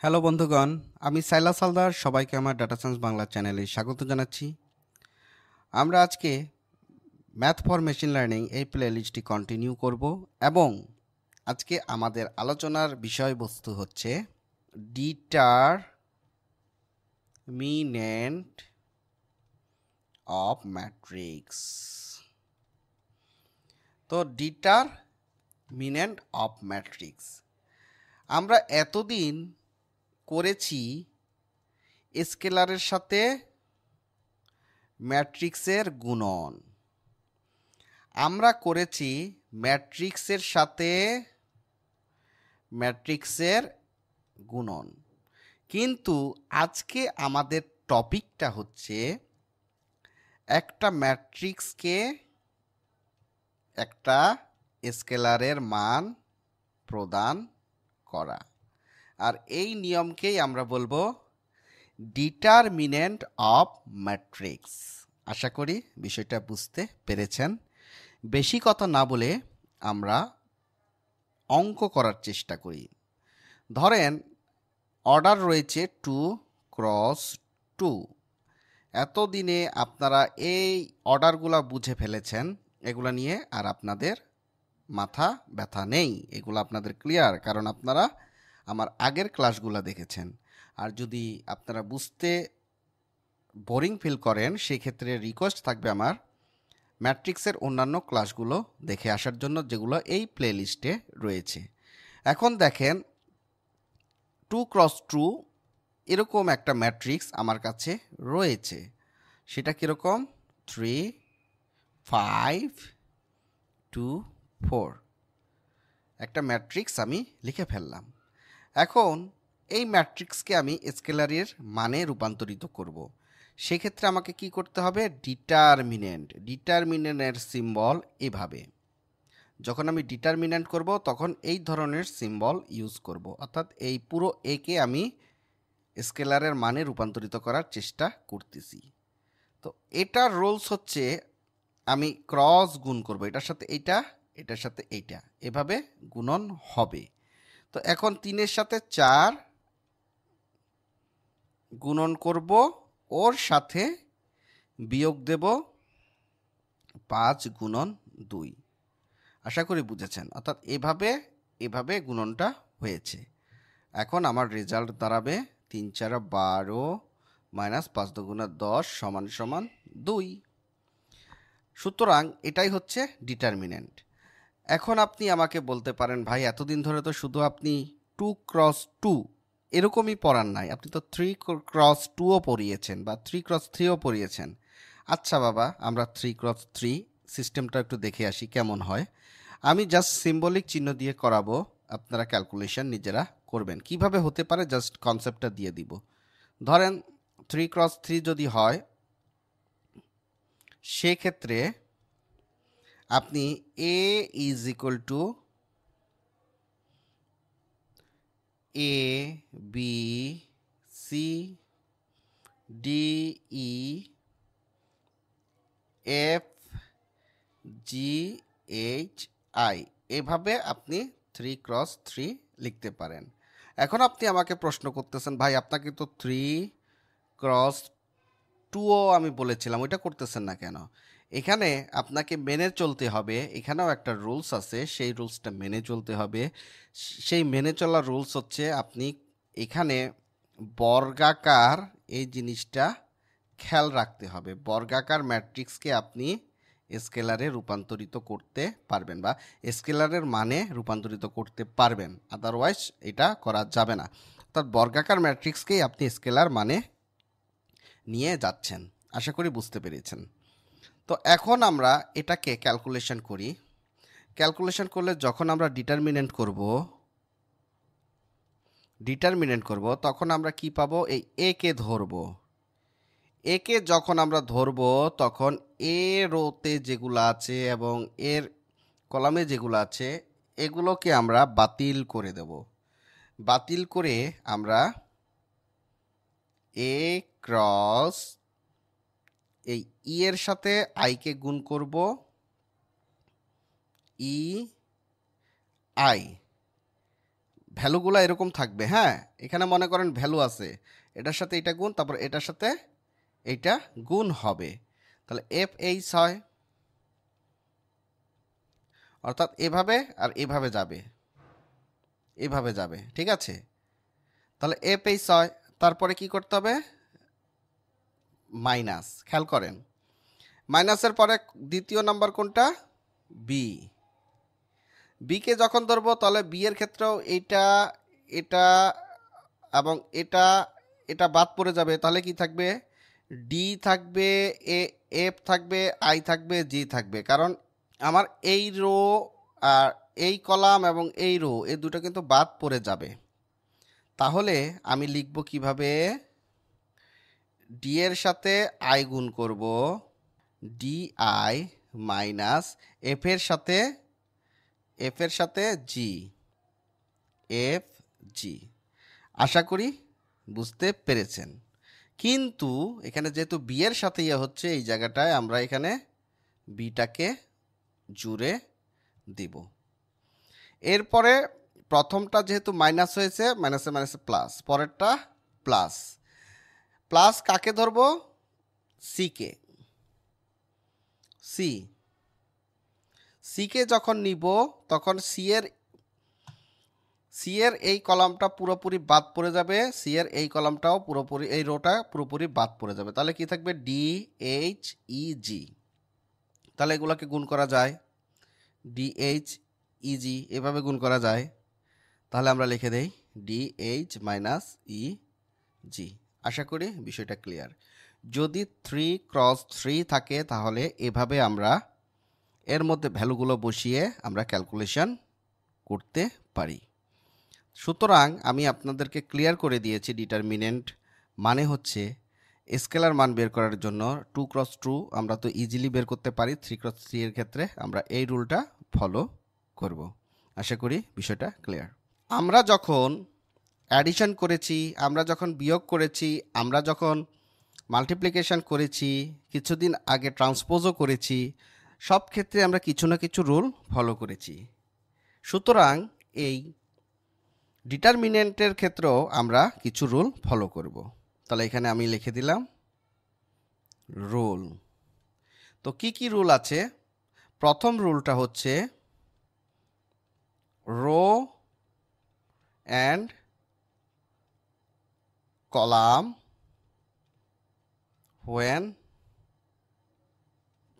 Hello বন্ধুগণ, আমি সাইলাস হালদার। সবাইকে আমার ডাটা সায়েন্স বাংলা চ্যানেলে স্বাগত জানাচ্ছি। আমরা আজকে ম্যাথ ফর মেশিন লার্নিং এই প্লেলিস্টটি কন্টিনিউ করব এবং আজকে আমাদের আলোচনার বিষয়বস্তু হচ্ছে ডিটারমিনেন্ট অফ ম্যাট্রিক্স। তো ডিটারমিনেন্ট অফ ম্যাট্রিক্স আমরা এতদিন করেছি স্কেলারের সাথে ম্যাট্রিক্সের গুণন। আমরা করেছি ম্যাট্রিক্সের সাথে ম্যাট্রিক্সের গুণন, কিন্তু আজকে আমাদের টপিকটা হচ্ছে একটা ম্যাট্রিক্সকে একটা স্কেলারের মান প্রদান করা, আর এই নিয়মকেই আমরা বলবো ডিটারমিনেন্ট অফ ম্যাট্রিক্স। আশা করি বিষয়টা বুঝতে পেরেছেন। বেশি কথা না বলে আমরা অঙ্ক করার চেষ্টা করি। ধরেন অর্ডার রয়েছে 2x2। এতদিনে আপনারা এই অর্ডারগুলো বুঝে ফেলেছেন, এগুলো নিয়ে আর আপনাদের মাথা ব্যথা নেই, এগুলো আপনাদের ক্লিয়ার, কারণ আপনারা আমার আগের ক্লাসগুলো দেখেছেন। আর যদি আপনারা বুঝতে বোরিং ফিল করেন, সেক্ষেত্রে রিকোয়েস্ট থাকবে আমার ম্যাট্রিক্সের অন্যান্য ক্লাসগুলো দেখে আসার জন্য, যেগুলো এই প্লে লিস্টে রয়েছে। এখন দেখেন 2x2 এরকম একটা ম্যাট্রিক্স আমার কাছে রয়েছে। সেটা কীরকম? 3 5 2 4 একটা ম্যাট্রিক্স আমি লিখে ফেললাম। এখন এই ম্যাট্রিক্সকে আমি স্কেলারের মানে রূপান্তরিত করব। সেক্ষেত্রে আমাকে কি করতে হবে? ডিটারমিনেন্টের সিম্বল এভাবে। যখন আমি ডিটারমিনেন্ট করব তখন এই ধরনের সিম্বল ইউজ করব, অর্থাৎ এই পুরো একে আমি স্কেলারের মানে রূপান্তরিত করার চেষ্টা করতেছি। তো এটার রুলস হচ্ছে আমি ক্রস গুণ করব, এটার সাথে এইটা, এটার সাথে এইটা, এভাবে গুণন হবে। তো এখন 3-এর সাথে 4 গুণন করব, ওর সাথে বিয়োগ দেব 5 গুণন 2। আশা করি বুঝেছেন। অর্থাৎ এভাবে গুণনটা হয়েছে। এখন আমার রেজাল্ট দাঁড়াবে 3 4 12 মাইনাস 5 2 10 সমান সমান 2। সুতরাং এটাই হচ্ছে ডিটারমিনেন্ট। এখন আপনি আমাকে বলতে পারেন, ভাই এতদিন ধরে তো শুধু আপনি 2x2 এরকমই পড়ান নাই, আপনি তো 3x2ও পড়িয়েছেন বা 3x3ও পড়িয়েছেন। আচ্ছা বাবা, আমরা 3x3 সিস্টেমটা একটু দেখে আসি কেমন হয়। আমি জাস্ট সিম্বলিক চিহ্ন দিয়ে করাবো, আপনারা ক্যালকুলেশন নিজেরা করবেন। কিভাবে হতে পারে জাস্ট কনসেপ্টটা দিয়ে দিব। ধরেন 3x3 যদি হয়, সেক্ষেত্রে আপনি a is equal to A B C D E F G H I, এভাবে আপনি 3x3 লিখতে পারেন। এখন আপনি আমাকে প্রশ্ন করতেছেন, ভাই আপনাকে তো 3x2ও আমি বলেছিলাম, ওইটা করতেছেন না কেন? এখানে আপনাকে মেনে চলতে হবে, এখানেও একটা রুলস আছে, সেই রুলসটা মেনে চলতে হবে। সেই মেনে চলার রুলস হচ্ছে আপনি এখানে বর্গাকার এই জিনিসটা খেয়াল রাখতে হবে। বর্গাকার ম্যাট্রিক্সকে আপনি স্কেলারে রূপান্তরিত করতে পারবেন বা স্কেলারের মানে রূপান্তরিত করতে পারবেন, আদারওয়াইজ এটা করা যাবে না। অর্থাৎ বর্গাকার ম্যাট্রিক্সকেই আপনি স্কেলার মানে নিয়ে যাচ্ছেন। আশা করি বুঝতে পেরেছেন। তো এখন আমরা এটাকে ক্যালকুলেশন করি। ক্যালকুলেশন করলে যখন আমরা ডিটারমিনেন্ট করব তখন আমরা কি পাবো? এই এ কে ধরবো। একে যখন আমরা ধরব তখন এ রোতে যেগুলো আছে এবং এর কলামে যেগুলো আছে এগুলোকে আমরা বাতিল করে দেব। বাতিল করে আমরা এ ক্রস এই ই এর সাথে আইকে গুণ করব, ই আই ভ্যালুগুলো এরকম থাকবে। হ্যাঁ, এখানে মনে করেন ভ্যালু আছে, এটার সাথে এটা গুণ, তারপর এটার সাথে এইটা গুণ হবে, তাহলে FH হয়। অর্থাৎ এভাবে আর এভাবে যাবে, এভাবে যাবে, ঠিক আছে। তাহলে FH হয়, তারপরে কি করতে হবে, মাইনাস। খেয়াল করেন মাইনাসের পরে দ্বিতীয় নাম্বার কোনটা, বি। বিকে যখন ধরবো তাহলে বি এর ক্ষেত্রেও এইটা, এটা এবং এটা, এটা বাদ পড়ে যাবে, তাহলে কি থাকবে, ডি থাকবে, এফ থাকবে, আই থাকবে, জি থাকবে। কারণ আমার এই রো আর এই কলাম এবং এই রো এই দুটো কিন্তু বাদ পড়ে যাবে। তাহলে আমি লিখব কিভাবে, ডি এর সাথে আই গুণ করব, ডি আই মাইনাস এফ এর সাথে জি, এফ জি। আশা করি বুঝতে পেরেছেন। কিন্তু এখানে যেহেতু বি এর সাথে ইয়ে হচ্ছে, এই জায়গাটায় আমরা এখানে বিটাকে জুড়ে দিব। এরপরে প্রথমটা যেহেতু মাইনাস হয়েছে, মাইনাসে মাইনাসে প্লাস, পরেরটা প্লাস। প্লাস কাকে ধরবো, সিকে। সিকে যখন নিব তখন সি এর এই কলামটা পুরোপুরি বাদ পড়ে যাবে, সি এর এই কলামটাও পুরোপুরি, এই রোটা পুরোপুরি বাদ পড়ে যাবে। তাহলে কি থাকবে, ডি এইচ ই জি। তাহলে এগুলোকে গুণ করা যায়, ডি এইচ ই জি এভাবে গুণ করা যায়। তাহলে আমরা লিখে দেই ডি এইচ মাইনাস ই জি। আশা করি বিষয়টা ক্লিয়ার। যদি 3x3 থাকে তাহলে এভাবে আমরা এর মধ্যে ভ্যালুগুলো বসিয়ে আমরা ক্যালকুলেশন করতে পারি। সুতরাং আমি আপনাদেরকে ক্লিয়ার করে দিয়েছি, ডিটারমিনেন্ট মানে হচ্ছে স্কেলার মান বের করার জন্য 2x2 আমরা তো ইজিলি বের করতে পারি, 3x3 এর ক্ষেত্রে আমরা এই রুলটা ফলো করব। আশা করি বিষয়টা ক্লিয়ার। আমরা যখন অ্যাডিশন করেছি, আমরা যখন বিয়োগ করেছি, আমরা যখন মাল্টিপ্লিকেশন করেছি, কিছুদিন আগে ট্রান্সপোজও করেছি, সব ক্ষেত্রে আমরা কিছু না কিছু রুল ফলো করেছি। সুতরাং এই ডিটারমিনেন্টের ক্ষেত্রেও আমরা কিছু রুল ফলো করব। তাহলে এখানে আমি লিখে দিলাম রুল। তো কি কি রুল আছে, প্রথম রুলটা হচ্ছে rho and column when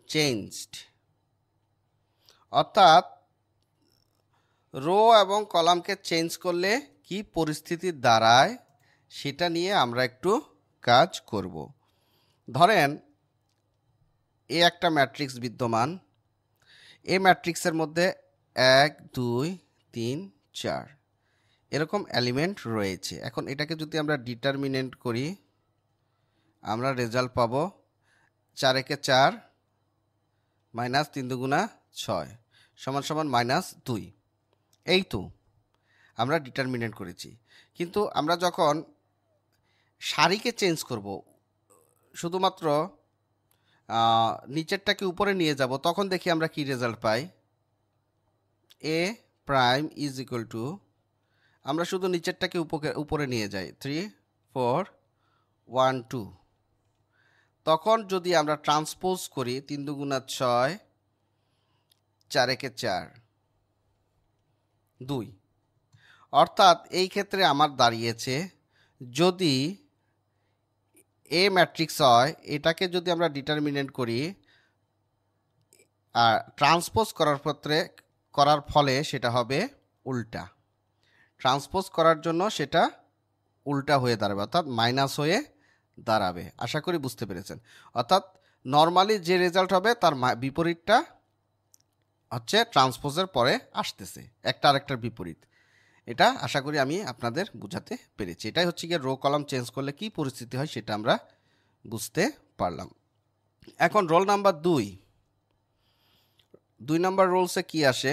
changed, অর্থাৎ রো এবং কলামকে চেঞ্জ করলে কি পরিস্থিতি দাঁড়ায় সেটা নিয়ে আমরা একটু কাজ করব। ধরেন এ একটা ম্যাট্রিক্স বিদ্যমান, এই ম্যাট্রিক্সের মধ্যে 1 2 3 4 এরকম এলিমেন্ট রয়েছে। এখন এটাকে যদি আমরা ডিটারমিনেন্ট করি, আমরা রেজাল্ট পাবো 4 একে 4 মাইনাস 3 দুগুণা 6 সমান সমান -2। এই তো আমরা ডিটারমিনেন্ট করেছি। কিন্তু আমরা যখন সারিকে চেঞ্জ করব, শুধুমাত্র নিচেরটাকে উপরে নিয়ে যাব, তখন দেখি আমরা কি result pi, A prime is equal two, আমরা শুধু নিচেরটাকে উপরে নিয়ে যাই 3 4 1 2। তখন যদি আমরা ট্রান্সপোজ করি 3 দুগুণা 6 4 একে 4 2, অর্থাৎ এই ক্ষেত্রে আমার দাঁড়িয়েছে যদি এ ম্যাট্রিক্স হয়, এটাকে যদি আমরা ডিটারমিনেন্ট করি আর ট্রান্সপোজ করার ফলে সেটা হবে উল্টা। ট্রান্সপোজ করার জন্য সেটা উল্টা হয়ে দাঁড়াবে, অর্থাৎ মাইনাস হয়ে দাঁড়াবে। আশা করি বুঝতে পেরেছেন। অর্থাৎ নর্মালি যে রেজাল্ট হবে তার বিপরীতটা হচ্ছে ট্রান্সপোজের পরে আসতেছে, একটা আরেকটার বিপরীত। এটা আশা করি আমি আপনাদের বোঝাতে পেরেছি। এটাই হচ্ছে গিয়ে রো কলাম চেঞ্জ করলে কি পরিস্থিতি হয় সেটা আমরা বুঝতে পারলাম। এখন রোল নাম্বার 2 নাম্বার রোলসে কি আসে,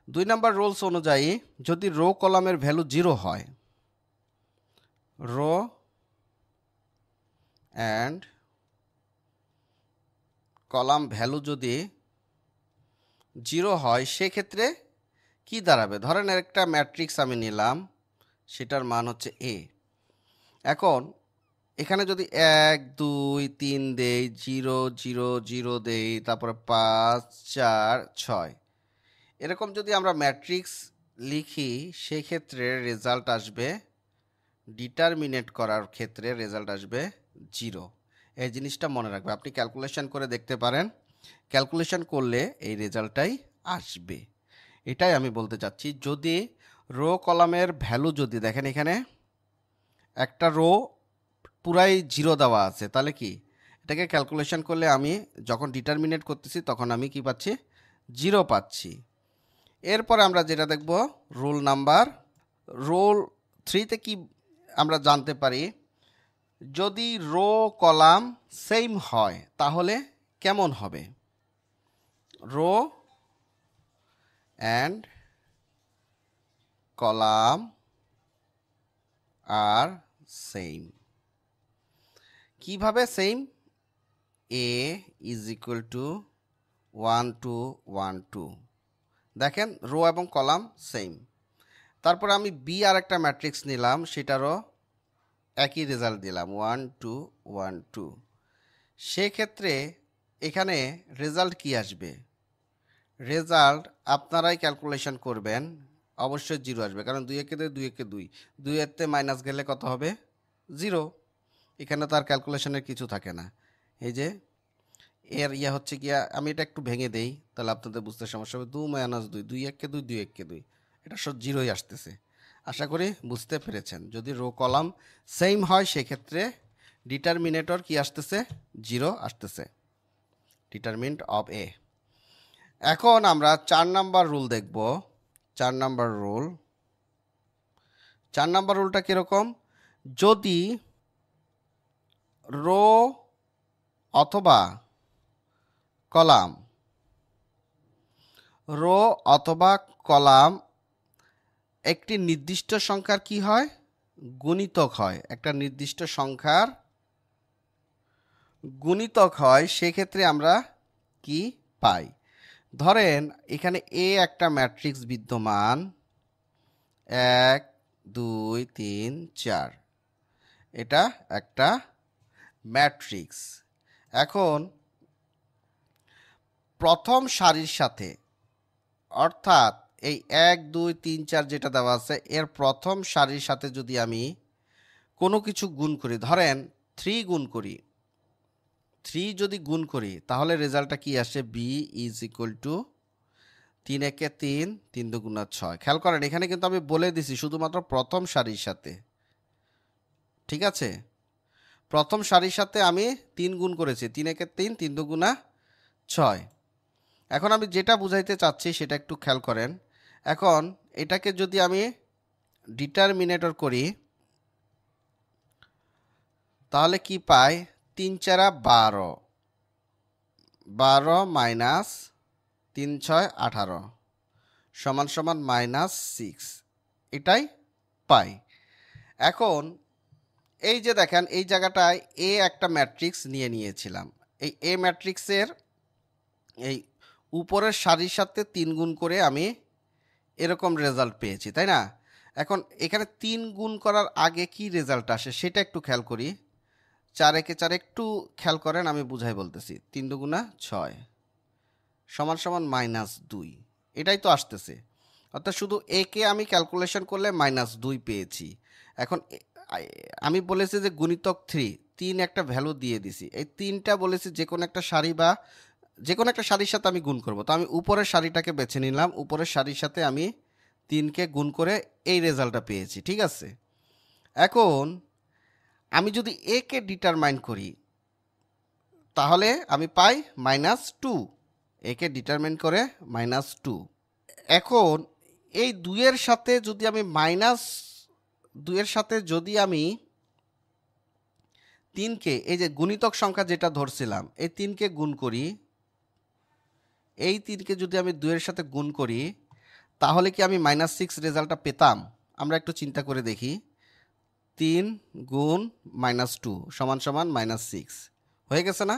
2 নাম্বার রোলস অনুযায়ী যদি রো কলামের ভ্যালু 0 হয়, রো অ্যান্ড কলাম ভ্যালু যদি 0 হয়, সেক্ষেত্রে কি দাঁড়াবে? ধরেন একটা ম্যাট্রিক্স আমি নিলাম, সেটার মান হচ্ছে এ। এখন এখানে যদি 1 2 3 দেই, 0 0 0 দেই, তারপরে 5 4 6, এরকম যদি আমরা ম্যাট্রিক্স লিখি, সেক্ষেত্রে রেজাল্ট আসবে, ডিটারমিনেট করার ক্ষেত্রে রেজাল্ট আসবে 0। এই জিনিসটা মনে রাখবে। আপনি ক্যালকুলেশন করে দেখতে পারেন, ক্যালকুলেশন করলে এই রেজাল্টটাই আসবে। এটাই আমি বলতে চাচ্ছি। যদি রো কলামের ভ্যালু যদি দেখেন, এখানে একটা রো পুরাই 0 দেওয়া আছে, তাহলে কি এটাকে ক্যালকুলেশন করলে আমি যখন ডিটারমিনেট করতেছি তখন আমি কি পাচ্ছি? 0 পাচ্ছি। এরপরে আমরা যেটা দেখব রুল নাম্বার, রুল 3তে কি আমরা জানতে পারি, যদি রো কলাম সেম হয় তাহলে কেমন হবে? রো অ্যান্ড কলাম আর সেম। কিভাবে same? A is equal to 1 2 1 2। দেখেন রো এবং কলাম সেম। তারপরে আমি বি আর একটা ম্যাট্রিক্স নিলাম, সেটারও একই রেজাল্ট দিলাম 1 2 1 2। সেক্ষেত্রে এখানে রেজাল্ট কি আসবে? রেজাল্ট আপনারাই ক্যালকুলেশন করবেন, অবশ্যই 0 আসবে, কারণ 2 একে 2 2 একে 2, 2 এরতে মাইনাস গেলে কত হবে? 0। এখানে তো আর ক্যালকুলেশনের কিছু থাকে না। এই যে এর হচ্ছে গিয়া, আমি এটা একটু ভেঙে দেই, তাহলে আপনাদের বুঝতে সমস্যা হবে। 2 - 2, 2 একে 2 2 একে 2, এটা সব 0ই আসতেছে। আশা করি বুঝতে পেরেছেন। যদি রো কলাম সেম হয় সেক্ষেত্রে ডিটারমিনেটর কি আসতেছে? 0 আসতেছে, ডিটারমিন্ট অফ এ। এখন আমরা 4 নাম্বার রুল দেখব। 4 নাম্বার রুল, 4 নাম্বার রুলটা কীরকম? যদি রো অথবা কলাম, রো অথবা কলাম একটি নির্দিষ্ট সংখ্যার কি হয়? গুণিতক হয়। একটা নির্দিষ্ট সংখ্যার গুণিতক হয়, সেক্ষেত্রে আমরা কি পাই? ধরেন এখানে এ একটা ম্যাট্রিক্স বিদ্যমান, 1 2 3 4, এটা একটা ম্যাট্রিক্স। এখন প্রথম সারির সাথে, অর্থাৎ এই 1 2 3 4 যেটা দেওয়া আছে, এর প্রথম সারির সাথে যদি আমি কোনো কিছু গুণ করি, ধরেন 3 গুণ করি, 3 যদি গুণ করি, তাহলে রেজাল্টটা কি আসে? বি ইজ ইকুয়াল টু 3 একে 3 3 দুগুণা 6। খেয়াল করেন এখানে কিন্তু আমি বলে দিছি শুধুমাত্র প্রথম সারির সাথে, ঠিক আছে? প্রথম সারির সাথে আমি 3 গুণ করেছি, 3 একে 3 3 দুগুণা 6। এখন আমি যেটা বুঝাইতে চাচ্ছি সেটা একটু খেয়াল করেন। এখন এটাকে যদি আমি ডিটারমিনেটর করি, তাহলে কি পাই? 3 4 12, 12 মাইনাস 3 6 18 সমান সমান -6, এটাই পাই। এখন এই যে দেখেন এই জায়গাটায় এ একটা ম্যাট্রিক্স নিয়েছিলাম, এই এ ম্যাট্রিক্সের এই উপরের সারির সাথে 3 গুণ করে আমি এরকম রেজাল্ট পেয়েছি, তাই না? এখন এখানে 3 গুণ করার আগে কি রেজাল্ট আসে সেটা একটু খেয়াল করি। 4 একে 4, একটু খেয়াল করেন, আমি বুঝাই বলতেছি। 3 দুগুণা 6 সমান সমান -2, এটাই তো আসতেছে। অর্থাৎ শুধু একে আমি ক্যালকুলেশন করলে -2 পেয়েছি। এখন আমি বলেছি যে গুণিতক 3 একটা ভ্যালু দিয়ে দিছি, এই 3টা বলেছি যে কোনো একটা সারি বা যে কোনো একটা সারির সাথে আমি গুণ করব। তো আমি উপরের সারিটাকে বেছে নিলাম, উপরের সারির সাথে আমি 3কে গুণ করে এই রেজাল্টটা পেয়েছি, ঠিক আছে? এখন আমি যদি একে ডিটারমাইন করি, তাহলে আমি পাই -2, একে ডিটারমাইন করে -2। এখন এই 2-এর সাথে যদি আমি -2-এর সাথে যদি আমি 3কে, এই যে গুণিতক সংখ্যা যেটা ধরছিলাম, এই 3কে গুণ করি, এই 3কে যদি আমি 2-এর সাথে গুণ করি, তাহলে কি আমি -6 রেজাল্টটা পেতাম? আমরা একটু চিন্তা করে দেখি। 3 গুণ -2 সমান সমান -6 হয়ে গেছে না?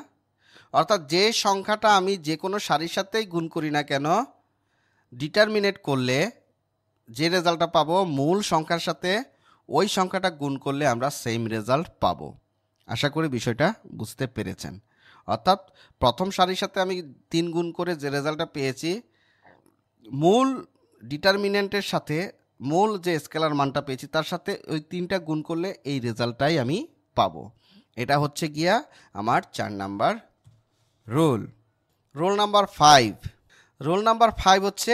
অর্থাৎ যে সংখ্যাটা আমি যে কোনো সারির সাথেই গুণ করি না কেন, ডিটারমিনেট করলে যে রেজাল্টটা পাবো মূল সংখ্যার সাথে ওই সংখ্যাটা গুণ করলে আমরা সেম রেজাল্ট পাবো। আশা করি বিষয়টা বুঝতে পেরেছেন। অর্থাৎ প্রথম সারির সাথে আমি 3 গুণ করে যে রেজাল্টটা পেয়েছি, মূল ডিটারমিনেন্টের সাথে মূল যে স্কেলার মানটা পেয়েছি তার সাথে ওই 3টা গুণ করলে এই রেজাল্টটাই আমি পাবো। এটা হচ্ছে গিয়া আমার 4 number rule. Rule number 5। Rule number 5 হচ্ছে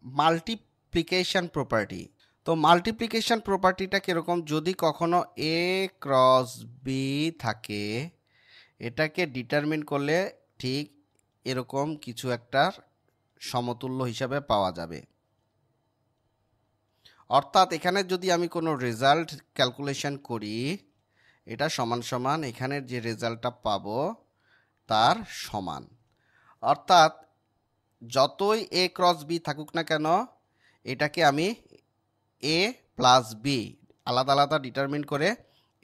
মাল্টিপ্লিকেশন প্রপার্টি। তো মাল্টিপ্লিকেশন প্রপার্টিটা কীরকম, যদি কখনো এ ক্রস বি থাকে, এটাকে ডিটারমিন করলে ঠিক এরকম কিছু একটা সমতুল্য হিসাবে পাওয়া যাবে। অর্থাৎ এখানে যদি আমি কোনো রেজাল্ট ক্যালকুলেশন করি, এটা সমান সমান এখানের যে রেজাল্টটা পাবো তার সমান। অর্থাৎ যতই এ ক্রস বি থাকুক না কেন, এটাকে আমি এ প্লাস বি আলাদা আলাদা ডিটারমিন করে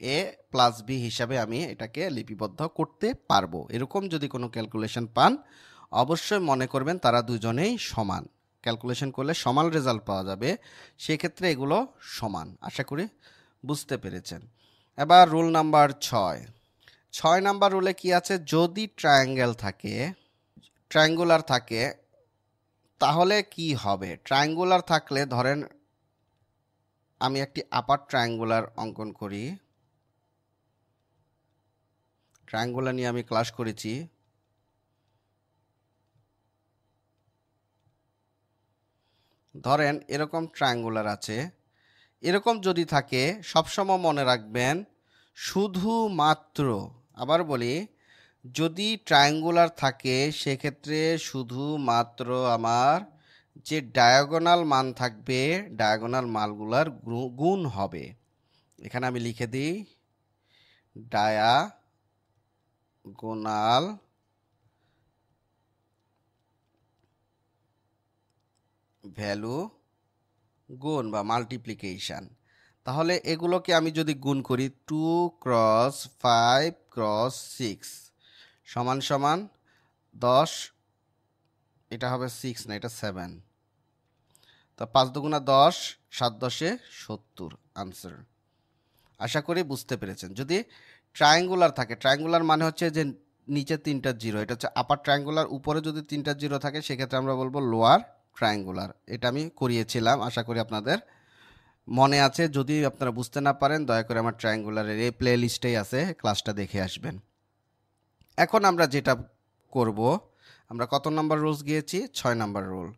এ প্লাস বি হিসাবে আমি এটাকে লিপিবদ্ধ করতে পারবো। এরকম যদি কোনো ক্যালকুলেশন পান, অবশ্যই মনে করবেন তারা দুজনেই সমান। ক্যালকুলেশন করলে সমান রেজাল্ট পাওয়া যাবে, সেক্ষেত্রে এগুলো সমান। আশা করি বুঝতে পেরেছেন। এবার রুল নাম্বার 6 নাম্বার রুলে কি আছে, যদি ট্রায়াঙ্গেল থাকে, ট্রায়াঙ্গুলার থাকে, তাহলে কি হবে? ট্রায়াঙ্গুলার থাকলে ধরেন আমি একটি আপার ট্রায়াঙ্গুলার অঙ্কন করি। ট্রায়াঙ্গুলার নিয়ে আমি ক্লাস করেছি। ধরেন এরকম ট্রায়াঙ্গুলার আছে। এরকম যদি থাকে, সবসময় মনে রাখবেন শুধুমাত্র, আবার বলি, যদি ট্রায়াঙ্গুলার থাকে সেক্ষেত্রে শুধুমাত্র আমার যে ডায়াগোনাল মান থাকবে, ডায়াগোনাল মানগুলার গুণ হবে। এখানে আমি লিখে দিই ডায়াগোনাল ভ্যালু গুণ বা মাল্টিপ্লিকেশান। তাহলে এগুলোকে আমি যদি গুণ করি 2 × 5 × 6 সমান সমান 10, এটা হবে 6 না, এটা 7। তো 5 দুগুণা 10, 7 10 70 আনসার। আশা করি বুঝতে পেরেছেন। যদি ট্রায়াঙ্গুলার থাকে, ট্রায়াঙ্গুলার মানে হচ্ছে যে নিচে 3টা জিরো, এটা হচ্ছে আপার ট্রায়াঙ্গুলার। উপরে যদি 3টা জিরো থাকে সেক্ষেত্রে আমরা বলবো লোয়ার ট্রায়াঙ্গুলার। এটা আমি করিয়েছিলাম, আশা করি আপনাদের মনে আছে। যদি আপনারা বুঝতে না পারেন, দয়া করে আমার ট্রায়াঙ্গুলারের এই প্লে লিস্টেই আছে, ক্লাসটা দেখে আসবেন। এখন আমরা যেটা করব, আমরা কত নাম্বার রুলস গিয়েছি? 6 নাম্বার রুল।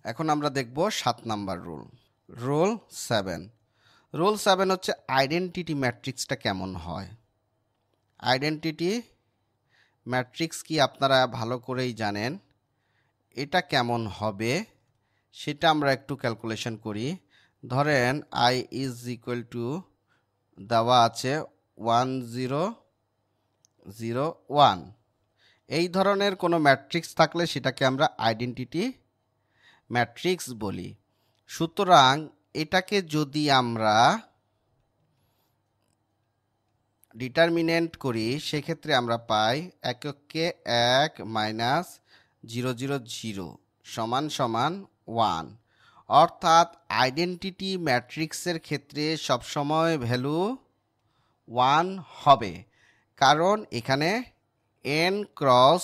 এখন আমরা দেখব 7 নাম্বার রুল। রুল 7। রুল 7 হচ্ছে আইডেন্টিটি ম্যাট্রিক্সটা কেমন হয়। আইডেন্টিটি ম্যাট্রিক্স কি আপনারা ভালো করেই জানেন। এটা কেমন হবে সেটা আমরা একটু ক্যালকুলেশন করি। ধরেন i = দেওয়া আছে 1 0 0 1। এই ধরনের কোনো ম্যাট্রিক্স থাকলে সেটাকে আমরা আইডেন্টিটি ম্যাট্রিক্স বলি। সুতরাং এটাকে যদি আমরা ডিটারমিনেন্ট করি সেক্ষেত্রে আমরা পাই এককে 1 - 0 0 0 সমান সমান 1। অর্থাৎ আইডেন্টিটি ম্যাট্রিক্সের ক্ষেত্রে সবসময় ভ্যালু 1 হবে, কারণ এখানে n ×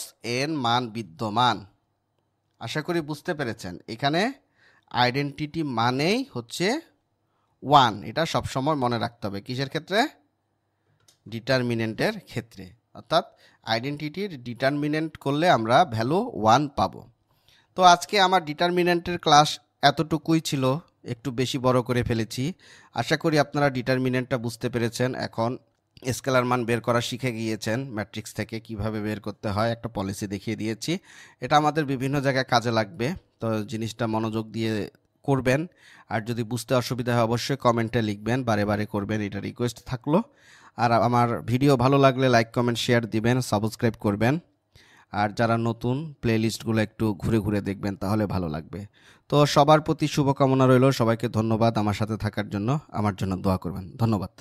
n মান বিদ্যমান। আশা করি বুঝতে পেরেছেন। এখানে আইডেন্টিটি মানেই হচ্ছে 1। এটা সবসময় মনে রাখতে হবে। কিসের ক্ষেত্রে? ডিটারমিনেন্টের ক্ষেত্রে। অর্থাৎ আইডেন্টিটির ডিটারমিনেন্ট করলে আমরা ভ্যালু 1 পাবো। তো আজকে আমার ডিটারমিনেন্টের ক্লাস এতটুকুই ছিল, একটু বেশি বড় করে ফেলেছি। আশা করি আপনারা ডিটারমিনেন্টটা বুঝতে পেরেছেন। এখন স্কেলার মান বের করা শিখে গিয়েছেন। ম্যাট্রিক্স থেকে কিভাবে বের করতে হয় একটা পলিসি দেখিয়ে দিয়েছি। এটা আমাদের বিভিন্ন জায়গায় কাজে লাগবে, তো জিনিসটা মনোযোগ দিয়ে করবেন। আর যদি বুঝতে অসুবিধা হয় অবশ্যই কমেন্টে লিখবেন, বারে বারে করবেন, এটা রিকোয়েস্ট থাকলো। আর আমার ভিডিও ভালো লাগলে লাইক কমেন্ট শেয়ার দিবেন, সাবস্ক্রাইব করবেন। আর যারা নতুন, প্লে লিস্টগুলো একটু ঘুরে ঘুরে দেখবেন, তাহলে ভালো লাগবে। তো সবার প্রতি শুভকামনা রইল। সবাইকে ধন্যবাদ আমার সাথে থাকার জন্য, আমার জন্য দোয়া করবেন। ধন্যবাদ।